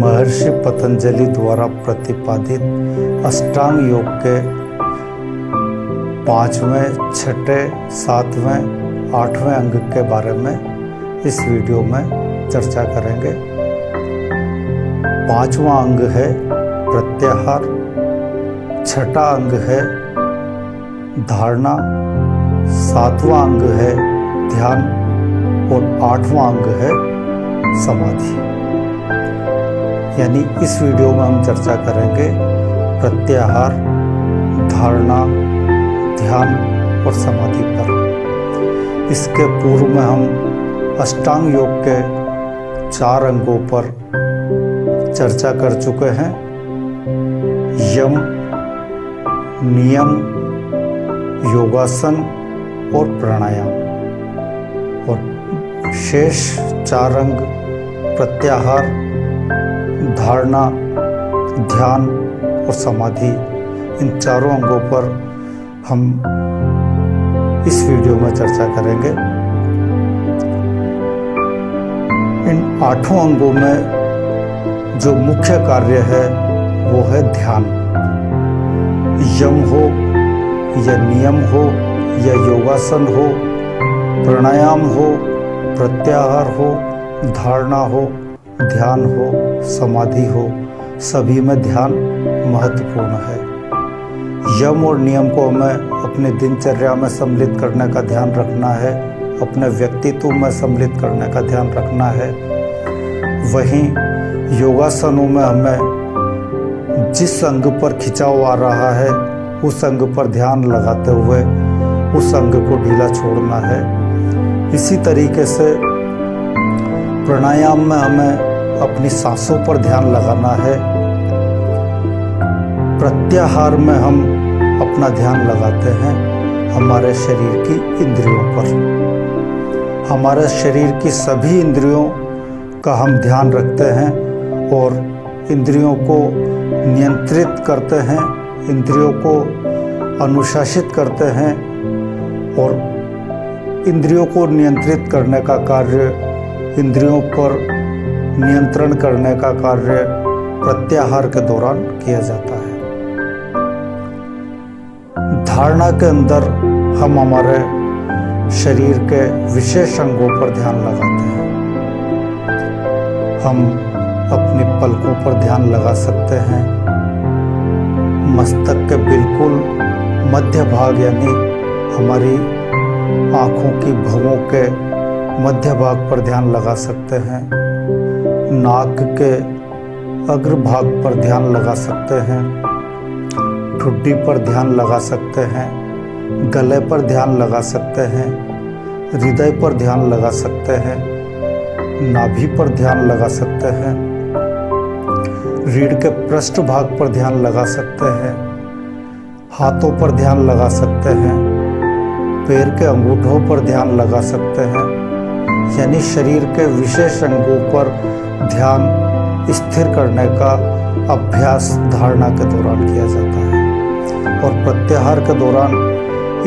महर्षि पतंजलि द्वारा प्रतिपादित अष्टांग योग के 5वें, 6वें, 7वें, 8वें अंग के बारे में इस वीडियो में चर्चा करेंगे। 5वां अंग है प्रत्याहार, 6ठा अंग है धारणा, 7वां अंग है ध्यान और 8वां अंग है समाधि। यानी इस वीडियो में हम चर्चा करेंगे प्रत्याहार, धारणा, ध्यान और समाधि पर। इसके पूर्व में हम अष्टांग योग के 4 अंगों पर चर्चा कर चुके हैं। यम, नियम, योगासन और प्राणायाम। और शेष 4 अंग प्रत्याहार, धारणा, ध्यान और समाधि, इन चारों अंगों पर हम इस वीडियो में चर्चा करेंगे। इन 8 अंगों में जो मुख्य कार्य है वो है ध्यान। यम हो या नियम हो या योगासन हो, प्राणायाम हो, प्रत्याहार हो, धारणा हो, ध्यान हो, समाधि हो, सभी में ध्यान महत्वपूर्ण है। यम और नियम को हमें अपने दिनचर्या में सम्मिलित करने का ध्यान रखना है, अपने व्यक्तित्व में सम्मिलित करने का ध्यान रखना है। वहीं योगासनों में हमें जिस अंग पर खिंचाव आ रहा है उस अंग पर ध्यान लगाते हुए उस अंग को ढीला छोड़ना है। इसी तरीके से प्राणायाम में हमें अपनी सांसों पर ध्यान लगाना है। प्रत्याहार में हम अपना ध्यान लगाते हैं हमारे शरीर की इंद्रियों पर। हमारे शरीर की सभी इंद्रियों का हम ध्यान रखते हैं और इंद्रियों को नियंत्रित करते हैं, इंद्रियों को अनुशासित करते हैं। और इंद्रियों को नियंत्रित करने का कार्य, इंद्रियों पर नियंत्रण करने का कार्य प्रत्याहार के दौरान किया जाता है। धारणा के अंदर हम हमारे शरीर के विशेष अंगों पर ध्यान लगाते हैं। हम अपनी पलकों पर ध्यान लगा सकते हैं। मस्तक के बिल्कुल मध्य भाग यानी हमारी आँखों की भवों के मध्य भाग पर ध्यान लगा सकते हैं। नाक के अग्रभाग पर ध्यान लगा सकते हैं। ठुड्डी पर ध्यान लगा सकते हैं। गले पर ध्यान लगा सकते हैं। हृदय पर ध्यान लगा सकते हैं। नाभि पर ध्यान लगा सकते हैं। रीढ़ के पृष्ठ भाग पर ध्यान लगा सकते हैं। हाथों पर ध्यान लगा सकते हैं। पैर के अंगूठों पर ध्यान लगा सकते हैं। यानी शरीर के विशेष अंगों पर ध्यान स्थिर करने का अभ्यास धारणा के दौरान किया जाता है। और प्रत्याहार के दौरान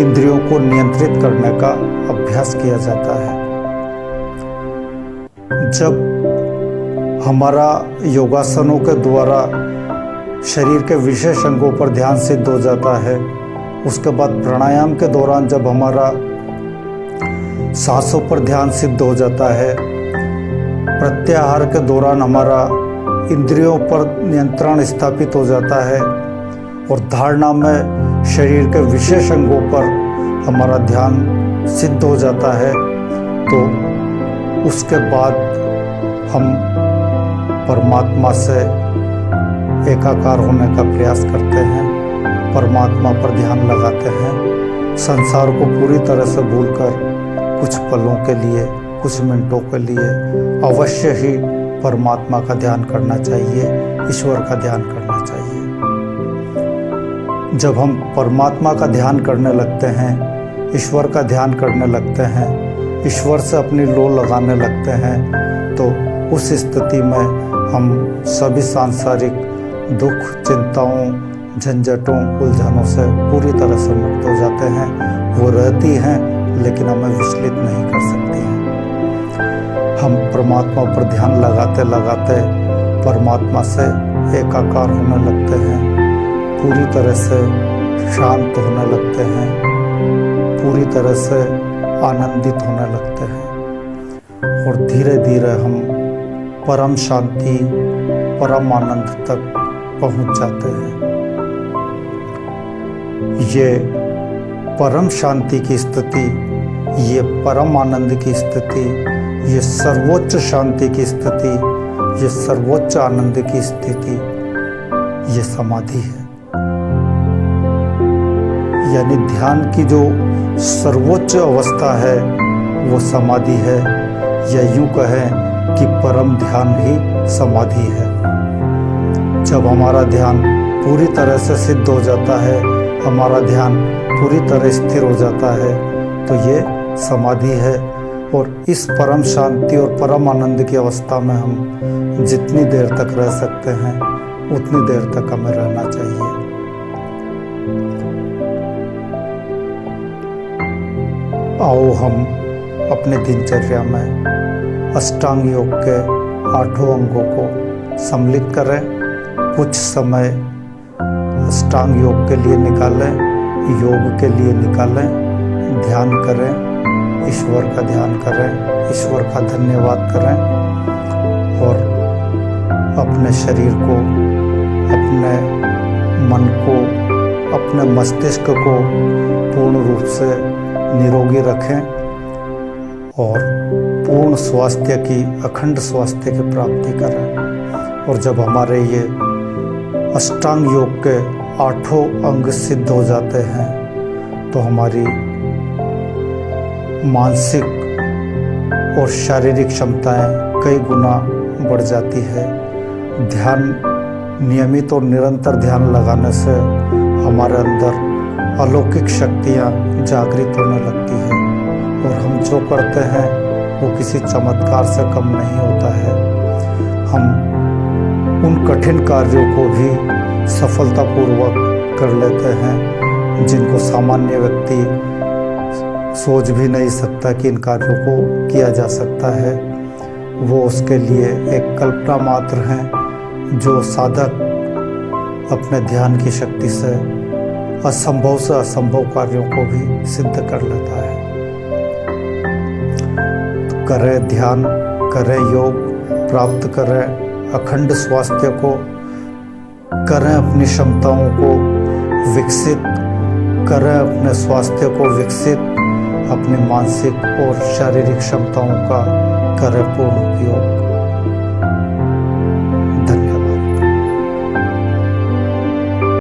इंद्रियों को नियंत्रित करने का अभ्यास किया जाता है। जब हमारा योगासनों के द्वारा शरीर के विशेष अंगों पर ध्यान सिद्ध हो जाता है, उसके बाद प्राणायाम के दौरान जब हमारा सांसों पर ध्यान सिद्ध हो जाता है, प्रत्याहार के दौरान हमारा इंद्रियों पर नियंत्रण स्थापित हो जाता है और धारणा में शरीर के विशेष अंगों पर हमारा ध्यान सिद्ध हो जाता है, तो उसके बाद हम परमात्मा से एकाकार होने का प्रयास करते हैं, परमात्मा पर ध्यान लगाते हैं। संसार को पूरी तरह से भूलकर कुछ पलों के लिए, कुछ मिनटों के लिए अवश्य ही परमात्मा का ध्यान करना चाहिए, ईश्वर का ध्यान करना चाहिए। जब हम परमात्मा का ध्यान करने लगते हैं, ईश्वर का ध्यान करने लगते हैं, ईश्वर से अपनी लो लगाने लगते हैं, तो उस स्थिति में हम सभी सांसारिक दुख, चिंताओं, झंझटों, उलझनों से पूरी तरह से मुक्त हो जाते हैं। वो रहती हैं लेकिन हमें विचलित नहीं कर सकती हैं। हम परमात्मा पर ध्यान लगाते लगाते परमात्मा से एकाकार होने लगते हैं, पूरी तरह से शांत होने लगते हैं, पूरी तरह से आनंदित होने लगते हैं और धीरे धीरे हम परम शांति, परम आनंद तक पहुंच जाते हैं। ये परम शांति की स्थिति, ये परम आनंद की स्थिति, ये सर्वोच्च शांति की स्थिति, ये सर्वोच्च आनंद की स्थिति, ये समाधि है। यानी ध्यान की जो सर्वोच्च अवस्था है वो समाधि है, या यूं कहें कि परम ध्यान ही समाधि है। जब हमारा ध्यान पूरी तरह से सिद्ध हो जाता है, हमारा ध्यान पूरी तरह स्थिर हो जाता है, तो ये समाधि है। और इस परम शांति और परम आनंद की अवस्था में हम जितनी देर तक रह सकते हैं उतनी देर तक हमें रहना चाहिए। आओ हम अपने दिनचर्या में अष्टांग योग के 8 अंगों को सम्मिलित करें। कुछ समय अष्टांग योग के लिए निकालें, योग के लिए निकालें, ध्यान करें, ईश्वर का ध्यान करें, ईश्वर का धन्यवाद करें और अपने शरीर को, अपने मन को, अपने मस्तिष्क को पूर्ण रूप से निरोगी रखें और पूर्ण स्वास्थ्य की, अखंड स्वास्थ्य की प्राप्ति करें। और जब हमारे ये अष्टांग योग के 8 अंग सिद्ध हो जाते हैं तो हमारी मानसिक और शारीरिक क्षमताएं कई गुना बढ़ जाती है। ध्यान, नियमित और निरंतर ध्यान लगाने से हमारे अंदर अलौकिक शक्तियां जागृत होने लगती है और हम जो करते हैं वो किसी चमत्कार से कम नहीं होता है। हम उन कठिन कार्यों को भी सफलतापूर्वक कर लेते हैं जिनको सामान्य व्यक्ति सोच भी नहीं सकता कि इन कार्यों को किया जा सकता है। वो उसके लिए एक कल्पना मात्र हैं जो साधक अपने ध्यान की शक्ति से असंभव कार्यों को भी सिद्ध कर लेता है। तो करें ध्यान, करें योग, प्राप्त करें अखंड स्वास्थ्य को, करें अपनी क्षमताओं को विकसित, करें अपने स्वास्थ्य को विकसित, अपनी मानसिक और शारीरिक क्षमताओं का करें पूर्ण उपयोग।